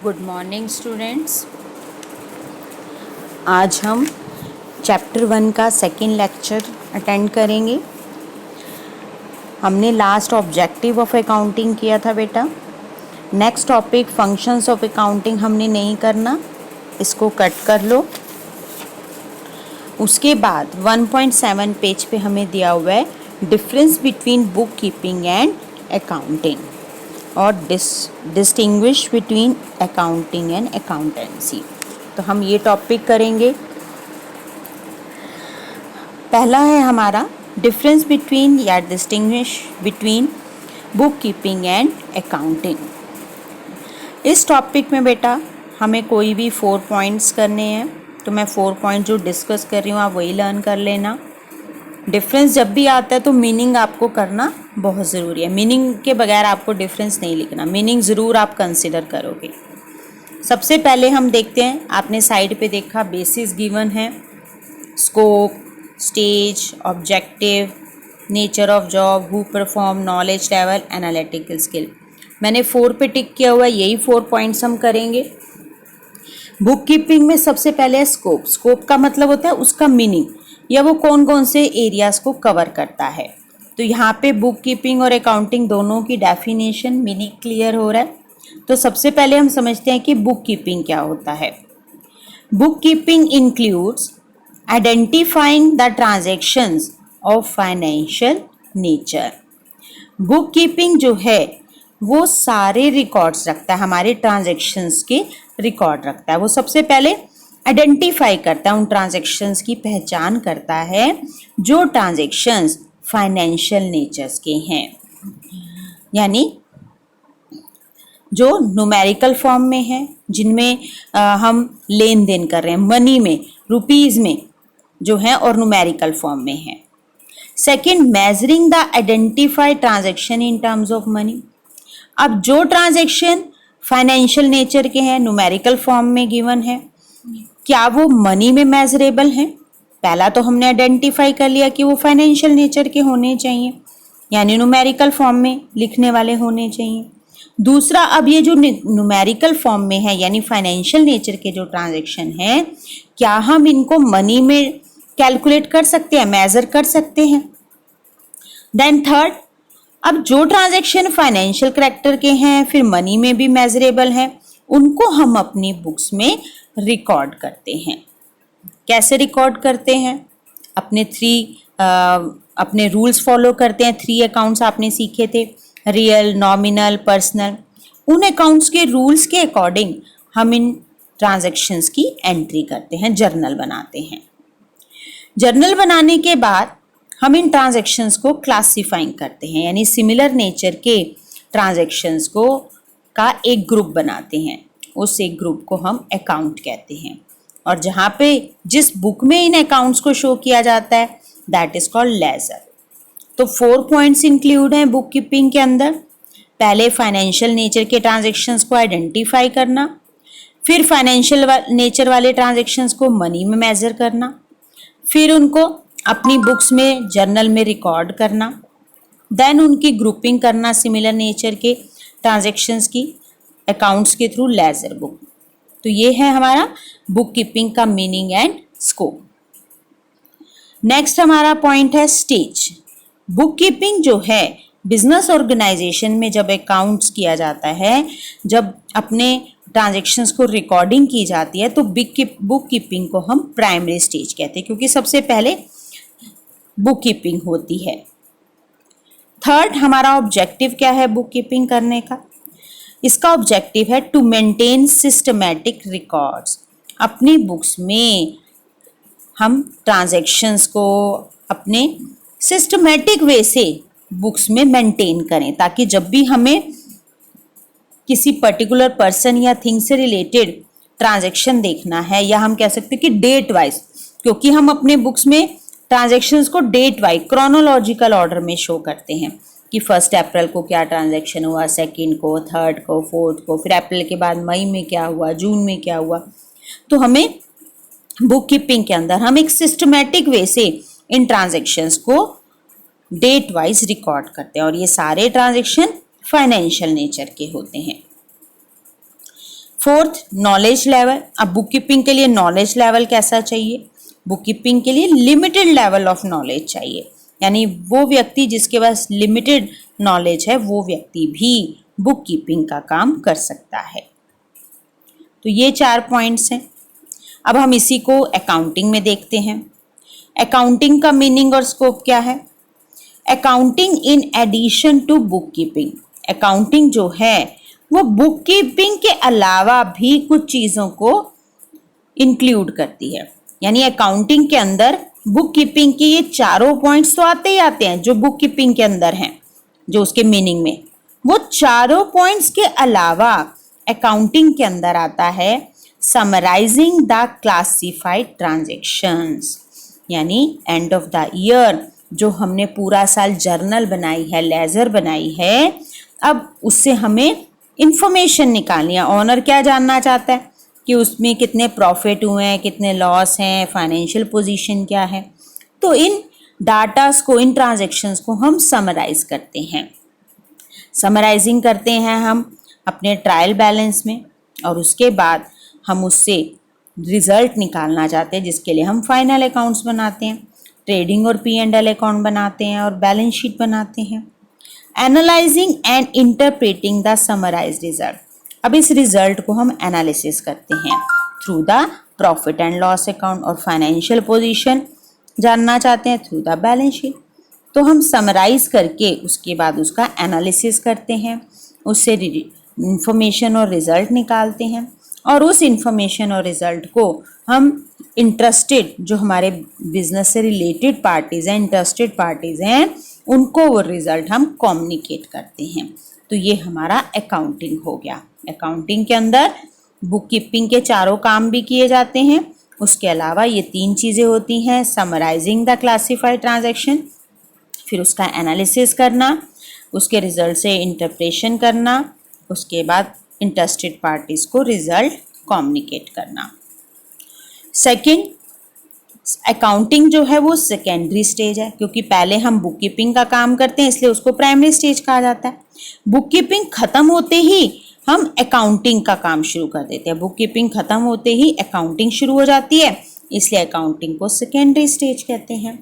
Good morning students. आज हम chapter 1 का सेकेंड लेक्चर अटेंड करेंगे। हमने लास्ट ऑब्जेक्टिव ऑफ अकाउंटिंग किया था बेटा। Next topic functions of accounting हमने नहीं करना, इसको कट कर लो। उसके बाद 1.7 पेज पे हमें दिया हुआ है difference between book keeping and accounting और distinguish between accounting and accountancy. तो हम ये टॉपिक करेंगे। पहला है हमारा डिफरेंस बिटवीन या distinguish between book keeping and accounting. इस टॉपिक में बेटा हमें कोई भी 4 पॉइंट्स करने हैं, तो मैं 4 पॉइंट जो डिस्कस कर रही हूँ आप वही लर्न कर लेना। डिफरेंस जब भी आता है तो मीनिंग आपको करना बहुत ज़रूरी है। मीनिंग के बगैर आपको डिफरेंस नहीं लिखना, मीनिंग ज़रूर आप कंसिडर करोगे। सबसे पहले हम देखते हैं, आपने साइड पे देखा बेसिस गिवन है, scope, stage, objective, nature of job, who perform, knowledge level, analytical skill. मैंने 4 पे टिक किया हुआ है, यही 4 पॉइंट्स हम करेंगे। बुक कीपिंग में सबसे पहले है स्कोप। स्कोप का मतलब होता है उसका मीनिंग, या वो कौन कौन से एरियाज़ को कवर करता है। तो यहाँ पे बुक कीपिंग और अकाउंटिंग दोनों की डेफिनेशन मीनिंग क्लियर हो रहा है। तो सबसे पहले हम समझते हैं कि बुक कीपिंग क्या होता है। Book keeping includes identifying the transactions of financial nature. Book keeping जो है वो सारे रिकॉर्ड्स रखता है, हमारे ट्रांजैक्शंस के रिकॉर्ड रखता है। वो सबसे पहले आइडेंटिफाई करता है, उन ट्रांजैक्शंस की पहचान करता है जो ट्रांजैक्शंस फाइनेंशियल नेचर्स के हैं, यानी जो न्यूमेरिकल फॉर्म में है, जिनमें हम लेन देन कर रहे हैं मनी में, रुपीज़ में जो है, और न्यूमेरिकल फॉर्म में है। Second, measuring the identified transaction in terms of money. अब जो ट्रांजैक्शन फाइनेंशियल नेचर के हैं, न्यूमेरिकल फॉर्म में गिवन है, क्या वो मनी में मेजरेबल हैं? पहला तो हमने आइडेंटिफाई कर लिया कि वो फाइनेंशियल नेचर के होने चाहिए, यानी न्यूमेरिकल फॉर्म में लिखने वाले होने चाहिए। दूसरा, अब ये जो न्यूमेरिकल फॉर्म में है यानी फाइनेंशियल नेचर के जो ट्रांजैक्शन हैं, क्या हम इनको मनी में कैलकुलेट कर सकते हैं, मेजर कर सकते हैं? देन थर्ड, अब जो ट्रांजैक्शन फाइनेंशियल कैरेक्टर के हैं फिर मनी में भी मेजरेबल हैं, उनको हम अपनी बुक्स में रिकॉर्ड करते हैं। कैसे रिकॉर्ड करते हैं? अपने रूल्स फॉलो करते हैं। 3 अकाउंट्स आपने सीखे थे, रियल, नॉमिनल, पर्सनल। उन अकाउंट्स के रूल्स के अकॉर्डिंग हम इन ट्रांजैक्शंस की एंट्री करते हैं, जर्नल बनाते हैं। जर्नल बनाने के बाद हम इन ट्रांजैक्शंस को क्लासिफाइंग करते हैं, यानी सिमिलर नेचर के ट्रांजैक्शंस को का एक ग्रुप बनाते हैं। उस एक ग्रुप को हम अकाउंट कहते हैं, और जहाँ पे जिस बुक में इन अकाउंट्स को शो किया जाता है दैट इज कॉल्ड लेजर। तो 4 पॉइंट्स इंक्लूड हैं बुक कीपिंग के अंदर। पहले फाइनेंशियल नेचर के ट्रांजैक्शंस को आइडेंटिफाई करना, फिर फाइनेंशियल नेचर वाले ट्रांजैक्शंस को मनी में मेजर करना, फिर उनको अपनी बुक्स में जर्नल में रिकॉर्ड करना, देन उनकी ग्रुपिंग करना सिमिलर नेचर के ट्रांजैक्शंस की अकाउंट्स के थ्रू लेजर बुक। तो ये है हमारा बुक कीपिंग का मीनिंग एंड स्कोप। नेक्स्ट हमारा पॉइंट है स्टेज। बुक कीपिंग जो है बिजनेस ऑर्गेनाइजेशन में जब अकाउंट्स किया जाता है, जब अपने ट्रांजैक्शंस को रिकॉर्डिंग की जाती है, तो बुक कीपिंग को हम प्राइमरी स्टेज कहते हैं, क्योंकि सबसे पहले बुक कीपिंग होती है। थर्ड, हमारा ऑब्जेक्टिव क्या है बुक कीपिंग करने का? इसका ऑब्जेक्टिव है टू मेंटेन सिस्टमैटिक रिकॉर्ड्स। अपनी बुक्स में हम ट्रांजैक्शंस को अपने सिस्टमैटिक वे से बुक्स में मेंटेन करें, ताकि जब भी हमें किसी पर्टिकुलर पर्सन या थिंग से रिलेटेड ट्रांजैक्शन देखना है, या हम कह सकते हैं कि डेट वाइज, क्योंकि हम अपने बुक्स में ट्रांजैक्शंस को डेट वाइज क्रोनोलॉजिकल ऑर्डर में शो करते हैं कि 1 अप्रैल को क्या ट्रांजैक्शन हुआ, 2 को, 3 को, 4 को, फिर अप्रैल के बाद मई में क्या हुआ, जून में क्या हुआ। तो हमें बुक कीपिंग के अंदर हम एक सिस्टमैटिक वे से इन ट्रांजैक्शंस को डेट वाइज रिकॉर्ड करते हैं, और ये सारे ट्रांजैक्शन फाइनेंशियल नेचर के होते हैं। Fourth, knowledge level. अब बुक कीपिंग के लिए नॉलेज लेवल कैसा चाहिए? बुक कीपिंग के लिए लिमिटेड लेवल ऑफ नॉलेज चाहिए, यानी वो व्यक्ति जिसके पास लिमिटेड नॉलेज है वो व्यक्ति भी बुक कीपिंग का काम कर सकता है। तो ये 4 पॉइंट्स हैं। अब हम इसी को अकाउंटिंग में देखते हैं। अकाउंटिंग का मीनिंग और स्कोप क्या है? Accounting in addition to book keeping. Accounting जो है वो बुक कीपिंग के अलावा भी कुछ चीज़ों को इंक्लूड करती है, यानी अकाउंटिंग के अंदर बुक कीपिंग के ये चारों पॉइंट्स तो आते ही आते हैं जो बुक कीपिंग के अंदर हैं, जो उसके मीनिंग में। वो चारों पॉइंट्स के अलावा अकाउंटिंग के अंदर आता है समराइजिंग द क्लासिफाइड ट्रांजैक्शंस, यानी एंड ऑफ द ईयर जो हमने पूरा साल जर्नल बनाई है, लेजर बनाई है, अब उससे हमें इंफॉर्मेशन निकालनी है। ऑनर क्या जानना चाहता है कि उसमें कितने प्रॉफिट हुए हैं, कितने लॉस हैं, फाइनेंशियल पोजीशन क्या है। तो इन डाटास को, इन ट्रांजैक्शंस को हम समराइज करते हैं। समराइजिंग करते हैं हम अपने ट्रायल बैलेंस में, और उसके बाद हम उससे रिजल्ट निकालना चाहते हैं, जिसके लिए हम फाइनल अकाउंट्स बनाते हैं, ट्रेडिंग और P&L अकाउंट बनाते हैं और बैलेंस शीट बनाते हैं। Analysing and interpreting the summarised result. अब इस रिजल्ट को हम एनालिसिस करते हैं through the profit and loss account, और फाइनेंशियल पोजीशन जानना चाहते हैं थ्रू द बैलेंस शीट। तो हम समराइज करके उसके बाद उसका एनालिसिस करते हैं, उससे इंफॉर्मेशन और रिजल्ट निकालते हैं, और उस इंफॉर्मेशन और रिजल्ट को हम इंटरेस्टेड, जो हमारे बिजनेस से रिलेटेड पार्टीज़ हैं, इंटरेस्टेड पार्टीज़ हैं, उनको वो रिजल्ट हम कम्युनिकेट करते हैं। तो ये हमारा अकाउंटिंग हो गया। अकाउंटिंग के अंदर बुक कीपिंग के चारों काम भी किए जाते हैं, उसके अलावा ये 3 चीज़ें होती हैं, समराइजिंग द क्लासिफाइड ट्रांजैक्शन, फिर उसका एनालिसिस करना, उसके रिजल्ट से इंटरप्रेशन करना, उसके बाद इंटरेस्टेड पार्टीज़ को रिजल्ट कम्युनिकेट करना। सेकंड, अकाउंटिंग जो है वो सेकेंडरी स्टेज है, क्योंकि पहले हम बुक कीपिंग का काम करते हैं, इसलिए उसको प्राइमरी स्टेज कहा जाता है। बुक कीपिंग खत्म होते ही हम अकाउंटिंग का काम शुरू कर देते हैं। बुक कीपिंग खत्म होते ही अकाउंटिंग शुरू हो जाती है, इसलिए अकाउंटिंग को सेकेंडरी स्टेज कहते हैं।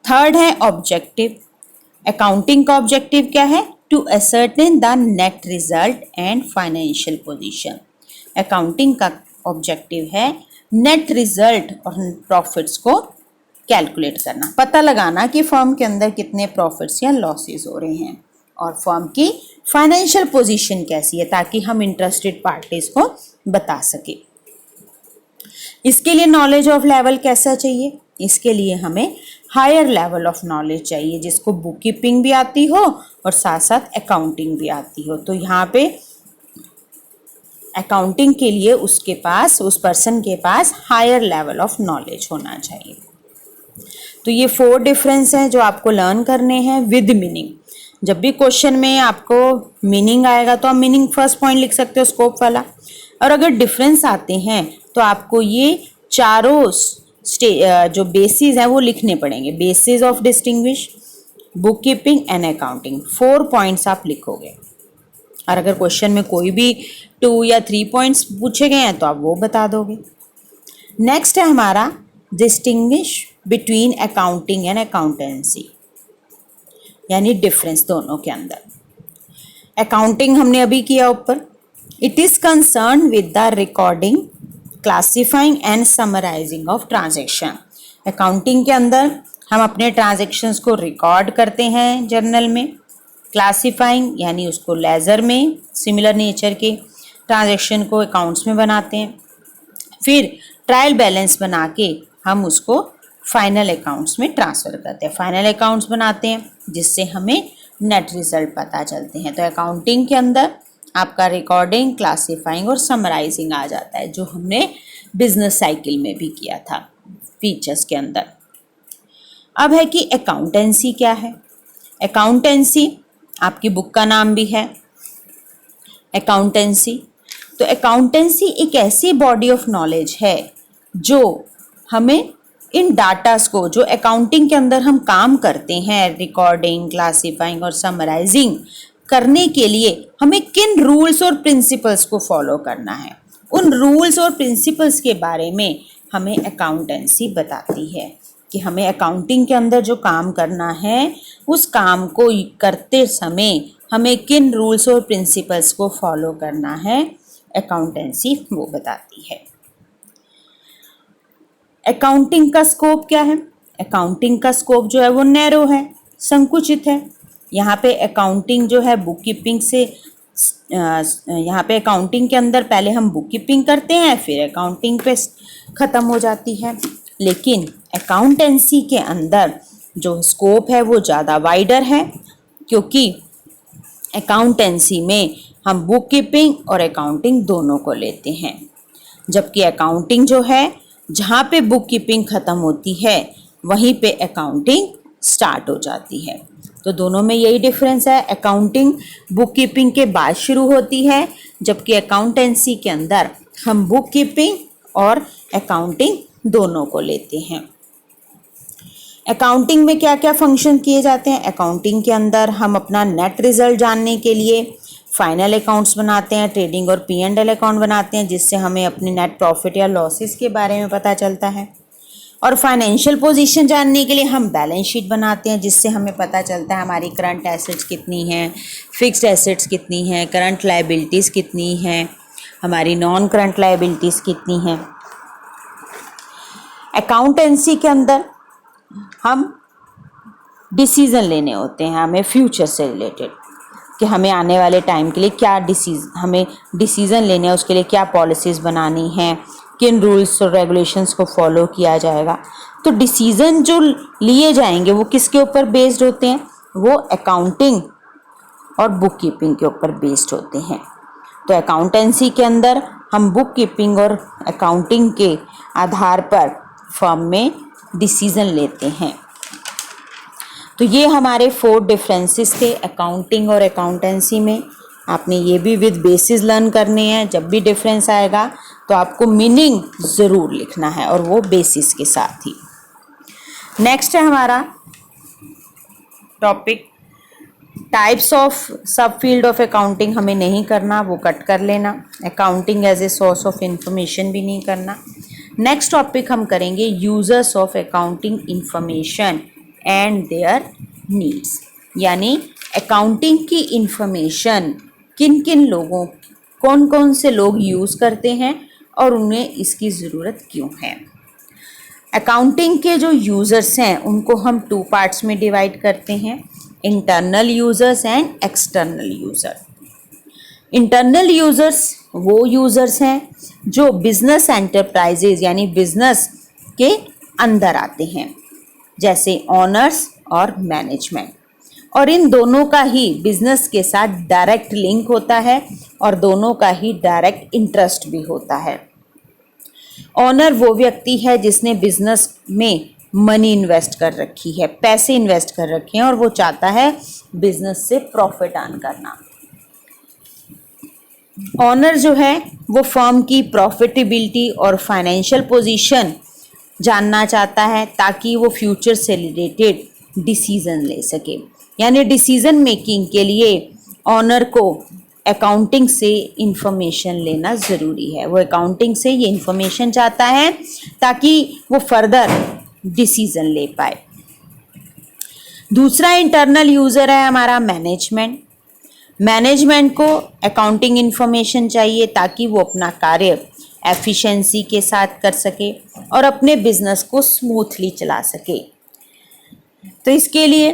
थर्ड है ऑब्जेक्टिव। अकाउंटिंग का ऑब्जेक्टिव क्या है? To ascertain the net result and financial position. Accounting का ऑब्जेक्टिव है नेट रिजल्ट और प्रॉफिट्स को कैलकुलेट करना, पता लगाना कि फर्म के अंदर कितने प्रॉफिट्स या लॉसेस हो रहे हैं और फर्म की फाइनेंशियल पोजीशन कैसी है, ताकि हम इंटरेस्टेड पार्टीज को बता सके। इसके लिए नॉलेज ऑफ लेवल कैसा चाहिए? इसके लिए हमें हायर लेवल ऑफ नॉलेज चाहिए, जिसको बुक कीपिंग भी आती हो और साथ साथ अकाउंटिंग भी आती हो। तो यहाँ पे अकाउंटिंग के लिए उसके पास, उस पर्सन के पास हायर लेवल ऑफ नॉलेज होना चाहिए। तो ये 4 डिफरेंस हैं जो आपको लर्न करने हैं विद मीनिंग। जब भी क्वेश्चन में आपको मीनिंग आएगा तो आप मीनिंग फर्स्ट पॉइंट लिख सकते हो, स्कोप वाला, और अगर डिफरेंस आते हैं तो आपको ये चारों जो बेसिस हैं वो लिखने पड़ेंगे। Basis of distinguish, book keeping and accounting, 4 points आप लिखोगे। और अगर क्वेश्चन में कोई भी 2 या 3 पॉइंट्स पूछे गए हैं तो आप वो बता दोगे। नेक्स्ट है हमारा distinguish between accounting and accountancy, यानी डिफरेंस दोनों के अंदर। अकाउंटिंग हमने अभी किया ऊपर। It is concern with the recording, classifying and summarising of transaction. Accounting के अंदर हम अपने ट्रांजैक्शंस को रिकॉर्ड करते हैं जर्नल में, क्लासिफाइंग यानी उसको लेजर में, सिमिलर नेचर के ट्रांजैक्शन को अकाउंट्स में बनाते हैं, फिर ट्रायल बैलेंस बना के हम उसको फाइनल अकाउंट्स में ट्रांसफ़र करते हैं, फाइनल अकाउंट्स बनाते हैं, जिससे हमें नेट रिजल्ट पता चलते हैं। तो अकाउंटिंग के अंदर आपका रिकॉर्डिंग, क्लासिफाइंग और समराइजिंग आ जाता है, जो हमने बिजनेस साइकिल में भी किया था फीचर्स के अंदर। अब है कि अकाउंटेंसी क्या है। अकाउंटेंसी आपकी बुक का नाम भी है अकाउंटेंसी। तो अकाउंटेंसी एक ऐसी बॉडी ऑफ नॉलेज है जो हमें इन डाटास को, जो अकाउंटिंग के अंदर हम काम करते हैं, रिकॉर्डिंग, क्लासिफाइंग और समराइजिंग, करने के लिए हमें किन रूल्स और प्रिंसिपल्स को फॉलो करना है, उन रूल्स और प्रिंसिपल्स के बारे में हमें अकाउंटेंसी बताती है कि हमें अकाउंटिंग के अंदर जो काम करना है उस काम को करते समय हमें किन रूल्स और प्रिंसिपल्स को फॉलो करना है, अकाउंटेंसी वो बताती है। अकाउंटिंग का स्कोप क्या है? अकाउंटिंग का स्कोप जो है वो नैरो है, संकुचित है। यहाँ पे अकाउंटिंग जो है बुक कीपिंग से यहाँ पे अकाउंटिंग के अंदर पहले हम बुक कीपिंग करते हैं, फिर अकाउंटिंग पे ख़त्म हो जाती है। लेकिन अकाउंटेंसी के अंदर जो स्कोप है वो ज़्यादा वाइडर है, क्योंकि अकाउंटेंसी में हम बुक कीपिंग और अकाउंटिंग दोनों को लेते हैं, जबकि अकाउंटिंग जो है जहाँ पे बुक कीपिंग ख़त्म होती है वहीं पे अकाउंटिंग स्टार्ट हो जाती है। तो दोनों में यही डिफरेंस है, अकाउंटिंग बुक कीपिंग के बाद शुरू होती है, जबकि अकाउंटेंसी के अंदर हम बुक कीपिंग और अकाउंटिंग दोनों को लेते हैं। अकाउंटिंग में क्या क्या फंक्शन किए जाते हैं? अकाउंटिंग के अंदर हम अपना नेट रिजल्ट जानने के लिए फाइनल अकाउंट्स बनाते हैं, ट्रेडिंग और P&L अकाउंट बनाते हैं, जिससे हमें अपने नेट प्रॉफिट या लॉसेस के बारे में पता चलता है। और फाइनेंशियल पोजीशन जानने के लिए हम बैलेंस शीट बनाते हैं, जिससे हमें पता चलता है हमारी करंट एसेट्स कितनी हैं, फिक्स्ड एसेट्स कितनी हैं, करंट लायबिलिटीज़ कितनी हैं, हमारी नॉन करंट लायबिलिटीज़ कितनी हैं। अकाउंटेंसी के अंदर हम डिसीज़न लेने होते हैं, हमें फ्यूचर से रिलेटेड कि हमें आने वाले टाइम के लिए क्या हमें डिसीज़न लेने हैं, उसके लिए क्या पॉलिसीज़ बनानी हैं, किन रूल्स और रेगुलेशंस को फॉलो किया जाएगा। तो डिसीज़न जो लिए जाएंगे वो किसके ऊपर बेस्ड होते हैं? वो अकाउंटिंग और बुक कीपिंग के ऊपर बेस्ड होते हैं। तो अकाउंटेंसी के अंदर हम बुक कीपिंग और अकाउंटिंग के आधार पर फर्म में डिसीज़न लेते हैं। तो ये हमारे 4 डिफरेंसेस थे अकाउंटिंग और अकाउंटेंसी में। आपने ये भी विद बेसिस लर्न करने हैं। जब भी डिफरेंस आएगा तो आपको मीनिंग ज़रूर लिखना है, और वो बेसिस के साथ ही। नेक्स्ट है हमारा topic types of sub field of accounting. हमें नहीं करना, वो कट कर लेना। Accounting as a source of information भी नहीं करना। नेक्स्ट टॉपिक हम करेंगे users of accounting information and their needs, यानी अकाउंटिंग की इंफॉर्मेशन किन किन लोगों, कौन कौन से लोग यूज़ करते हैं और उन्हें इसकी ज़रूरत क्यों है। अकाउंटिंग के जो यूज़र्स हैं उनको हम 2 पार्ट्स में डिवाइड करते हैं, internal users and external user. Internal users वो यूज़र्स हैं जो बिजनेस एंटरप्राइजेज यानी बिजनेस के अंदर आते हैं, जैसे ओनर्स और मैनेजमेंट, और इन दोनों का ही बिजनेस के साथ डायरेक्ट लिंक होता है और दोनों का ही डायरेक्ट इंटरेस्ट भी होता है। ओनर वो व्यक्ति है जिसने बिजनेस में मनी इन्वेस्ट कर रखी है, पैसे इन्वेस्ट कर रखे हैं, और वो चाहता है बिजनेस से प्रॉफिट अर्न करना। ओनर जो है वो फर्म की प्रॉफिटेबिलिटी और फाइनेंशियल पोजीशन जानना चाहता है ताकि वो फ्यूचर से रिलेटेड डिसीजन ले सके, यानी डिसीजन मेकिंग के लिए ओनर को अकाउंटिंग से इंफॉर्मेशन लेना ज़रूरी है। वो अकाउंटिंग से ये इंफॉर्मेशन चाहता है ताकि वो फर्दर डिसीजन ले पाए। दूसरा इंटरनल यूज़र है हमारा मैनेजमेंट। मैनेजमेंट को अकाउंटिंग इंफॉर्मेशन चाहिए ताकि वो अपना कार्य एफिशिएंसी के साथ कर सके और अपने बिजनेस को स्मूथली चला सके। तो इसके लिए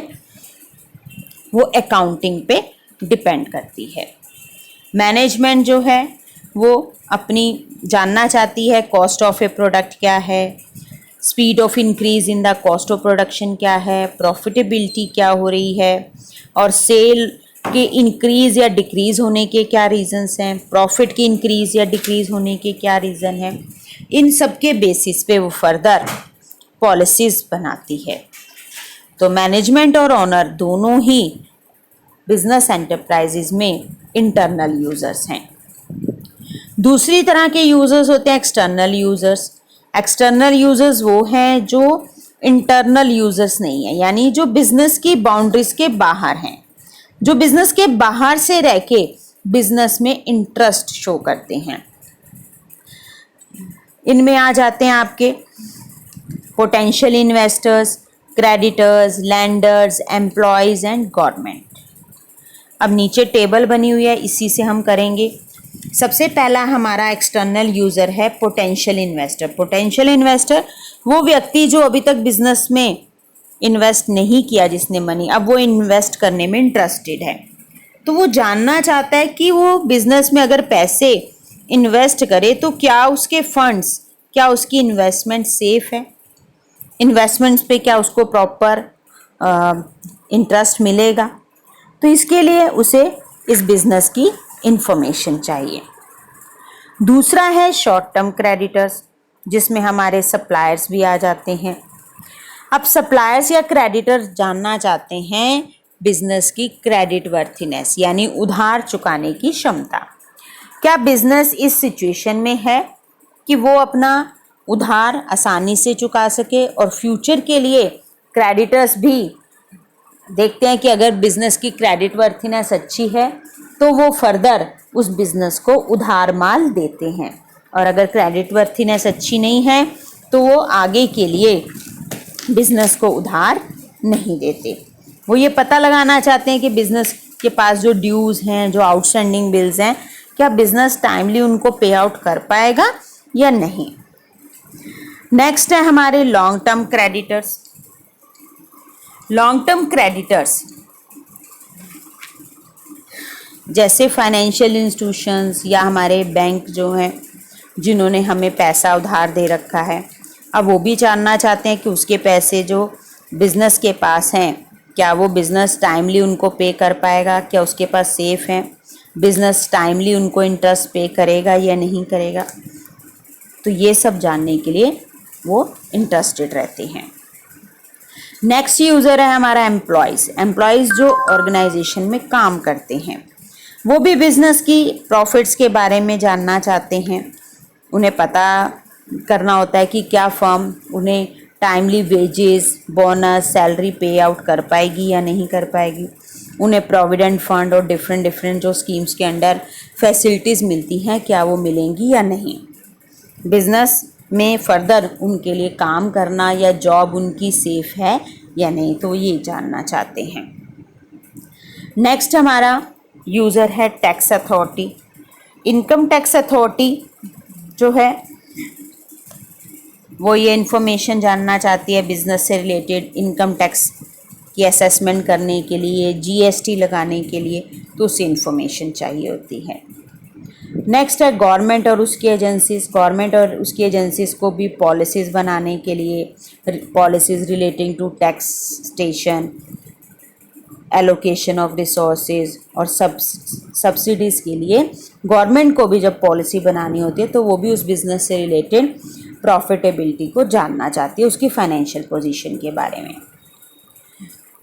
वो अकाउंटिंग पे डिपेंड करती है। मैनेजमेंट जो है वो अपनी जानना चाहती है कॉस्ट ऑफ ए प्रोडक्ट क्या है, speed of increase in the cost of production क्या है, प्रॉफिटेबिलिटी क्या हो रही है, और सेल के इंक्रीज़ या डिक्रीज़ होने के क्या रीज़न्स हैं, प्रॉफिट की इंक्रीज़ या डिक्रीज़ होने के क्या रीज़न हैं। इन सब के बेसिस पे वो फर्दर पॉलिसीज़ बनाती है। तो मैनेजमेंट और ओनर दोनों ही बिजनेस एंटरप्राइजेज में इंटरनल यूज़र्स हैं। दूसरी तरह के यूज़र्स होते हैं एक्सटर्नल यूज़र्स। एक्सटर्नल यूज़र्स वो हैं जो इंटरनल यूज़र्स नहीं है, यानी जो बिजनेस की बाउंड्रीज के बाहर हैं, जो बिजनेस के बाहर से रह के बिजनेस में इंटरेस्ट शो करते हैं। इनमें आ जाते हैं आपके potential investors, creditors, landers, employees and government. अब नीचे टेबल बनी हुई है, इसी से हम करेंगे। सबसे पहला हमारा एक्सटर्नल यूजर है पोटेंशियल इन्वेस्टर। पोटेंशियल इन्वेस्टर वो व्यक्ति जो अभी तक बिजनेस में इन्वेस्ट नहीं किया, जिसने मनी, अब वो इन्वेस्ट करने में इंटरेस्टेड है। तो वो जानना चाहता है कि वो बिजनेस में अगर पैसे इन्वेस्ट करे तो क्या उसके फंड्स, क्या उसकी इन्वेस्टमेंट सेफ है, इन्वेस्टमेंट्स पे क्या उसको प्रॉपर इंटरेस्ट मिलेगा। तो इसके लिए उसे इस बिजनेस की इंफॉर्मेशन चाहिए। दूसरा है शॉर्ट टर्म क्रेडिटर्स, जिसमें हमारे सप्लायर्स भी आ जाते हैं। अब सप्लायर्स या क्रेडिटर्स जानना चाहते हैं बिजनेस की क्रेडिट वर्थीनेस, यानी उधार चुकाने की क्षमता। क्या बिजनेस इस सिचुएशन में है कि वो अपना उधार आसानी से चुका सके, और फ्यूचर के लिए क्रेडिटर्स भी देखते हैं कि अगर बिजनेस की क्रेडिट वर्थीनेस अच्छी है तो वो फर्दर उस बिजनेस को उधार माल देते हैं, और अगर क्रेडिट वर्थीनेस अच्छी नहीं है तो वो आगे के लिए बिजनेस को उधार नहीं देते। वो ये पता लगाना चाहते हैं कि बिजनेस के पास जो ड्यूज़ हैं, जो आउटस्टैंडिंग बिल्स हैं, क्या बिजनेस टाइमली उनको पे आउट कर पाएगा या नहीं। नेक्स्ट है हमारे long term creditors. Long term creditors जैसे फाइनेंशियल इंस्टीट्यूशंस या हमारे बैंक जो हैं, जिन्होंने हमें पैसा उधार दे रखा है, अब वो भी जानना चाहते हैं कि उसके पैसे जो बिज़नेस के पास हैं, क्या वो बिज़नेस टाइमली उनको पे कर पाएगा, क्या उसके पास सेफ़ है, बिज़नेस टाइमली उनको इंटरेस्ट पे करेगा या नहीं करेगा। तो ये सब जानने के लिए वो इंटरेस्टेड रहते हैं। नेक्स्ट यूज़र है हमारा एम्प्लॉयज़। एम्प्लॉयज़ जो ऑर्गेनाइजेशन में काम करते हैं, वो भी बिज़नेस की प्रॉफिट्स के बारे में जानना चाहते हैं। उन्हें पता करना होता है कि क्या फर्म उन्हें टाइमली वेजेस, बोनस, सैलरी पे आउट कर पाएगी या नहीं कर पाएगी। उन्हें प्रोविडेंट फंड और डिफरेंट जो स्कीम्स के अंडर फैसिलिटीज़ मिलती हैं, क्या वो मिलेंगी या नहीं। बिज़नेस में फर्दर उनके लिए काम करना या जॉब उनकी सेफ है या नहीं, तो ये जानना चाहते हैं। नेक्स्ट हमारा यूज़र है tax authority. Income tax authority जो है वो ये इन्फॉर्मेशन जानना चाहती है बिज़नेस से रिलेटेड, इनकम टैक्स की असेसमेंट करने के लिए, जीएसटी लगाने के लिए, तो उसे इन्फॉर्मेशन चाहिए होती है। नेक्स्ट है गवर्नमेंट और उसकी एजेंसीज़। गवर्नमेंट और उसकी एजेंसीज़ को भी पॉलिसीज़ बनाने के लिए, policies relating to taxation, allocation of resources और सब्सिडीज़ के लिए गवर्नमेंट को भी जब पॉलिसी बनानी होती है तो वो भी उस बिज़नेस से रिलेटेड प्रॉफिटेबिलिटी को जानना चाहती है, उसकी फाइनेंशियल पोजीशन के बारे में।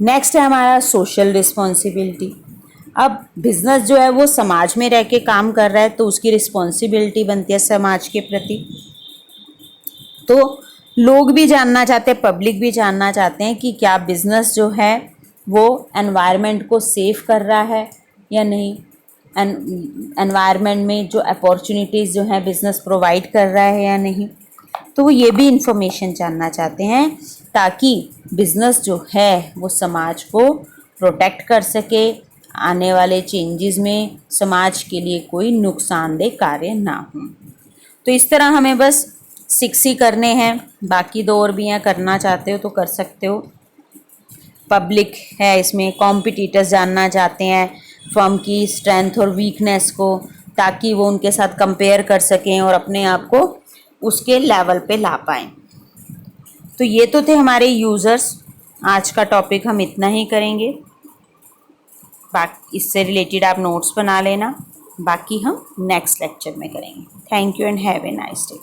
नेक्स्ट है हमारा सोशल रिस्पॉन्सिबिलिटी। अब बिज़नेस जो है वो समाज में रह के काम कर रहा है, तो उसकी रिस्पॉन्सिबिलिटी बनती है समाज के प्रति। तो लोग भी जानना चाहते हैं, पब्लिक भी जानना चाहते हैं कि क्या बिज़नेस जो है वो एनवायरनमेंट को सेव कर रहा है या नहीं, एनवायरनमेंट में जो अपॉर्चुनिटीज़ जो हैं बिज़नेस प्रोवाइड कर रहा है या नहीं। तो वो ये भी इंफॉर्मेशन जानना चाहते हैं ताकि बिज़नेस जो है वो समाज को प्रोटेक्ट कर सके, आने वाले चेंजेस में समाज के लिए कोई नुकसानदेह कार्य ना हो। तो इस तरह हमें बस 6 ही करने हैं, बाकी 2 और भी हैं, करना चाहते हो तो कर सकते हो। पब्लिक है, इसमें कॉम्पिटिटर्स जानना चाहते हैं फर्म की स्ट्रेंथ और वीकनेस को, ताकि वो उनके साथ कंपेयर कर सकें और अपने आप को उसके लेवल पे ला पाएँ। तो ये तो थे हमारे यूज़र्स। आज का टॉपिक हम इतना ही करेंगे, बाकी इससे रिलेटेड आप नोट्स बना लेना, बाकी हम नेक्स्ट लेक्चर में करेंगे। Thank you and have a nice day.